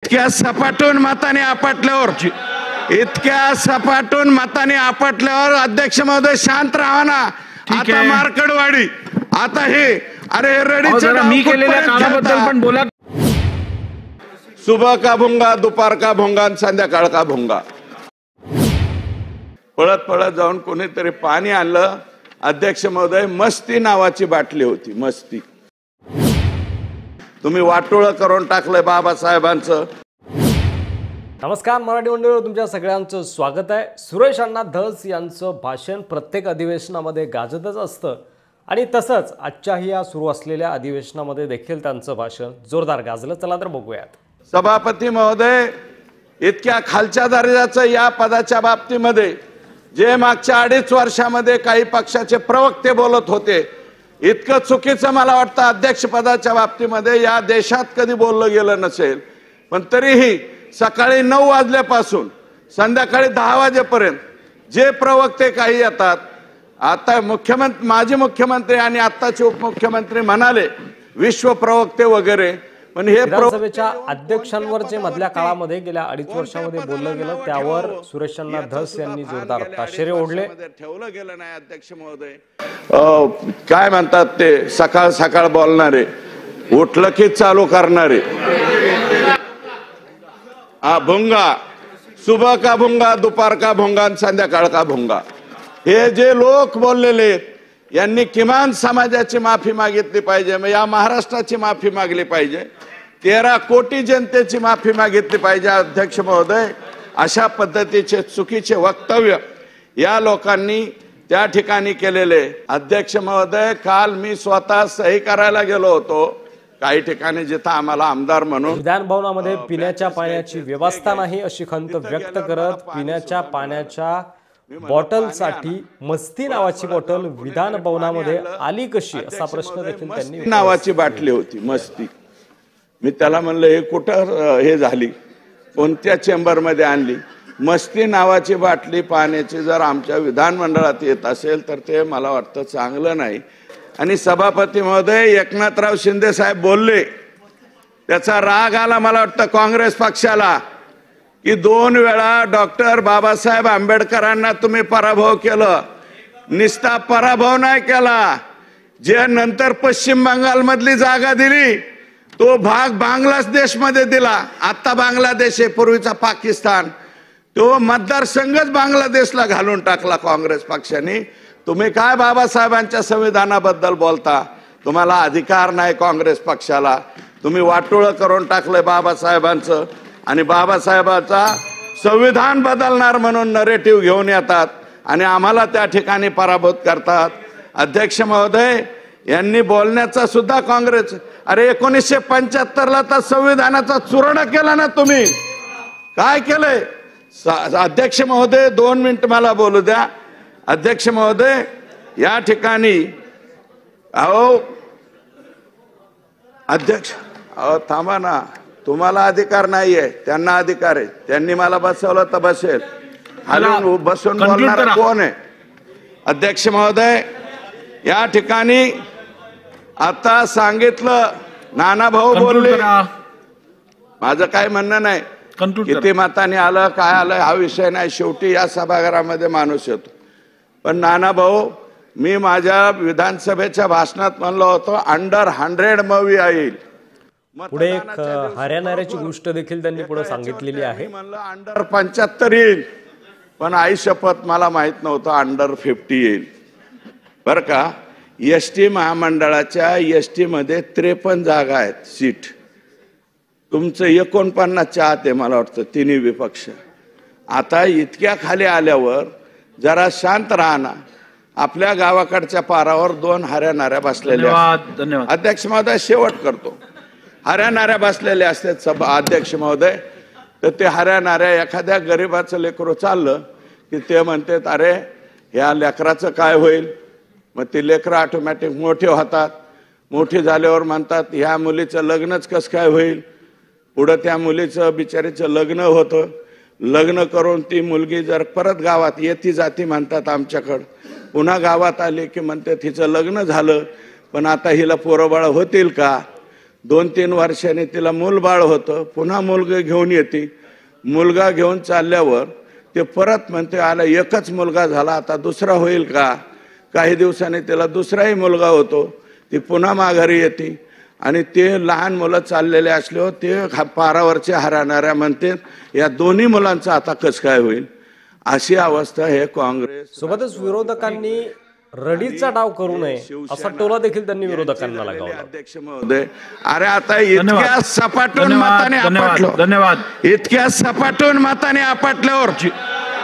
इतक्या सपाटून मताने आपटल्यावर अध्यक्ष महोदय शांत राहा ना। आता मार्कडवाडी आता हे अरे रडीचं मी केलेल्या कामाबद्दल पण बोला। सुबह का भोंगा, दुपार का भोंगा, संध्याकाळ का भोंगा। पळत पळत जाऊन कोणीतरी पाणी आणलं। अध्यक्ष महोदय मस्ती नावाची बाटली होती, मस्ती। तुम्ही वाटोळं करून टाकलंय बाबासाहेबांचं। नमस्कार मराठी मंडळीवर तुमच्या सगळ्यांचं स्वागत आहे। सुरेश अण्णा धस यांचं भाषण प्रत्येक अधिवेशनामध्ये गाजतच असतं आणि तसंच आजच्याही या सुरू असलेल्या अधिवेशनामध्ये देखील त्यांचं भाषण जोरदार गाजलं। चला तर बघूयात। सभापती महोदय, इतक्या खालच्या दर्जाचं या पदाच्या बाबतीमध्ये जे मागच्या 2.5 वर्षामध्ये काही पक्षाचे प्रवक्ते बोलत होते, इतकं चुकीचं मला वाटतं अध्यक्ष पदाच्या बाबतीमध्ये या देशात कधी बोललं गेलं नसेल। पण तरीही सकाळी 9 वाजल्यापासून संध्याकाळी 10 वाजेपर्यंत जे प्रवक्ते काही येतात, आता माजी मुख्यमंत्री आणि आत्ताचे उपमुख्यमंत्री म्हणाले विश्व प्रवक्ते वगैरे, पण हे विधानसभेच्या अध्यक्षांवर जे मधल्या काळामध्ये गेल्या 2.5 वर्षामध्ये बोललं गेलं त्यावर सुरेश अण्णा धस यांनी जोरदार ताशेरे ओढले। ठेवलं गेलं नाही अध्यक्ष महोदय। काय म्हणतात ते सकाळ सकाळ बोलणारे, उठलं की चालू करणारे। भोंगा, सुबह का भोंगा, दुपार का भोंगा, संध्याकाळ का भोंगा। हे जे लोक बोललेले यांनी किमान समाजाची माफी मागितली पाहिजे, या महाराष्ट्राची माफी मागली पाहिजे, 13 कोटी जनतेची माफी मागितली पाहिजे। अध्यक्ष महोदय, अशा पद्धतीचे चुकीचे वक्तव्य या लोकांनी त्या ठिकाणी केलेले। अध्यक्ष महोदय, काल मी स्वतः सही करायला गेलो होतो काही ठिकाणी जिथं आम्हाला आमदार म्हणून विधान भवनामध्ये पिण्याच्या पाण्याची व्यवस्था नाही अशी खंत व्यक्त करत पिण्याच्या पाण्याच्या बॉटलसाठी मस्ती नावाची बॉटल विधान भवनामध्ये आली कशी असा प्रश्न देखील त्यांनी नावाची बाटली होती मस्ती। मी त्याला म्हणलं हे कुठं हे झाली, कोणत्या चेंबरमध्ये आणली? मस्ती नावाची बाटली पाण्याची जर आमच्या विधानमंडळात येत असेल तर ते मला वाटतं चांगलं नाही। आणि सभापती महोदय, एकनाथराव शिंदे साहेब बोलले, त्याचा राग आला मला वाटतं काँग्रेस पक्षाला की 2 वेळा डॉक्टर बाबासाहेब आंबेडकरांना तुम्ही पराभव केलं। निस्ता पराभव नाही केला, जे नंतर पश्चिम बंगाल मधली जागा दिली तो भाग बांगलादेश मध्ये दिला। आता बांगलादेश आहे, पूर्वीचा पाकिस्तान, तो मतदारसंघच बांगलादेशला घालून टाकला काँग्रेस पक्षाने। तुम्ही काय बाबासाहेबांच्या संविधानाबद्दल बोलता? तुम्हाला अधिकार नाही काँग्रेस पक्षाला। तुम्ही वाटोळं करून टाकलंय बाबासाहेबांचं आणि बाबासाहेबांचा संविधान बदलणार म्हणून नरेटिव्ह घेऊन येतात आणि आम्हाला त्या ठिकाणी पराभूत करतात। अध्यक्ष महोदय, यांनी बोलण्याचा सुद्धा काँग्रेस, अरे 1975ला तर संविधानाचा चुराडा केला ना तुम्ही, काय केलंय? अध्यक्ष महोदय 2 मिनिट मला बोलू द्या। अध्यक्ष महोदय, या ठिकाणी अध्यक्ष थांबा ना, तुम्हाला अधिकार नाहीये, त्यांना अधिकार आहे। त्यांनी मला बसवलं तर बसेल, हलून बसून बोलणार कोण आहे? अध्यक्ष महोदय, या ठिकाणी आता सांगितलं नाना भाऊ बोलले, माझं काय म्हणणं नाही किती मताने आलं काय आलं हा विषय नाही, शेवटी या सभागृहामध्ये माणूस येतो। पण नाना भाऊ, मी माझ्या विधानसभेच्या भाषणात म्हणलो होतो अंडर 100 मूवी येईल। पुढे एक हरियाणाची गोष्ट देखील त्यांनी पुढे सांगितलेली आहे। म्हणलं अंडर 75 येईल, पण आई शपथ मला माहित नव्हतं अंडर 50 येईल बरं का। एसटी महामंडळाच्या एसटी मध्ये 53 जागा आहेत सीट, तुमचं 49 आत आहे मला वाटतं तिन्ही विपक्ष। आता इतक्या खाली आल्यावर जरा शांत राहा ना। आपल्या गावाकडच्या पारावर 2 हऱ्याणाऱ्या बसलेल्या। धन्यवाद अध्यक्ष महोदय, शेवट करतो। हऱ्याणाऱ्या बसलेले असतात अध्यक्ष महोदय, तर ते हऱ्याणाऱ्या एखाद्या गरीबाचं लेकरू चाललं की ते म्हणतात अरे ह्या लेकराचं काय होईल? मग ते लेकरं ऑटोमॅटिक मोठे होतात, मोठे झाल्यावर म्हणतात ह्या मुलीचं लग्नच कसं काय होईल? पुढं त्या मुलीचं बिचारीचं लग्न होतं, लग्न करून ती मुलगी जर परत गावात येती जाती म्हणतात आमच्याकडं, पुन्हा गावात आली की म्हणते तिचं लग्न झालं पण आता हिला पोरबाळ होतील का? 2-3 वर्षांनी तिला मूलबाळ होतं, पुन्हा मुलगा घेऊन येते. मुलगा घेऊन चालल्यावर ते परत म्हणते आला एकच मुलगा झाला, आता दुसरा होईल का? काही दिवसांनी तिला दुसराही मुलगा होतो. ती पुन्हा माघारी येते आणि ते लहान मुलं चाललेले असल्यावर ते पारावरचे हरणाऱ्या म्हणते या दोन्ही मुलांचं आता कसं काय होईल. अशी अवस्था हे काँग्रेस सोबतच विरोधकांनी रडीचा डाव करू नये असा टोला देखील त्यांनी विरोधकांना लगावला. अध्यक्ष महोदय, अरे आता इतक्या सपाटून मताने आपटलो, धन्यवाद. इतक्या सपाटून मताने आपटल्यावर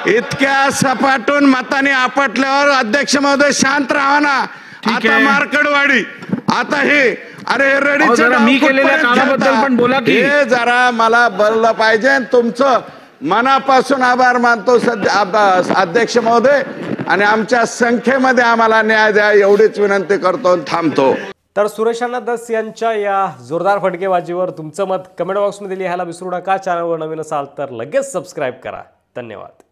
इतक्या सपाटून मताने आपटल्यावर अध्यक्ष महोदय शांत राहा ना. आता मार्कडवाडी, आता हे अरे रडीचं जरा मी केलेल्या कामाबद्दल पण बोला की. हे जरा मला बोललं पाहिजे. तुमचं मनापासून आभार मानतो अध्यक्ष महोदय आणि आमच्या संख्येमध्ये आम्हाला न्याय द्या एवढीच विनंती करतो आणि थांबतो. तर सुरेश अण्णा धस यांच्या या जोरदार फटकेबाजीवर तुमचं मत कमेंट बॉक्समध्ये लिहायला विसरू नका. चॅनलवर नवीन असाल तर लगेच सबस्क्राईब करा. धन्यवाद.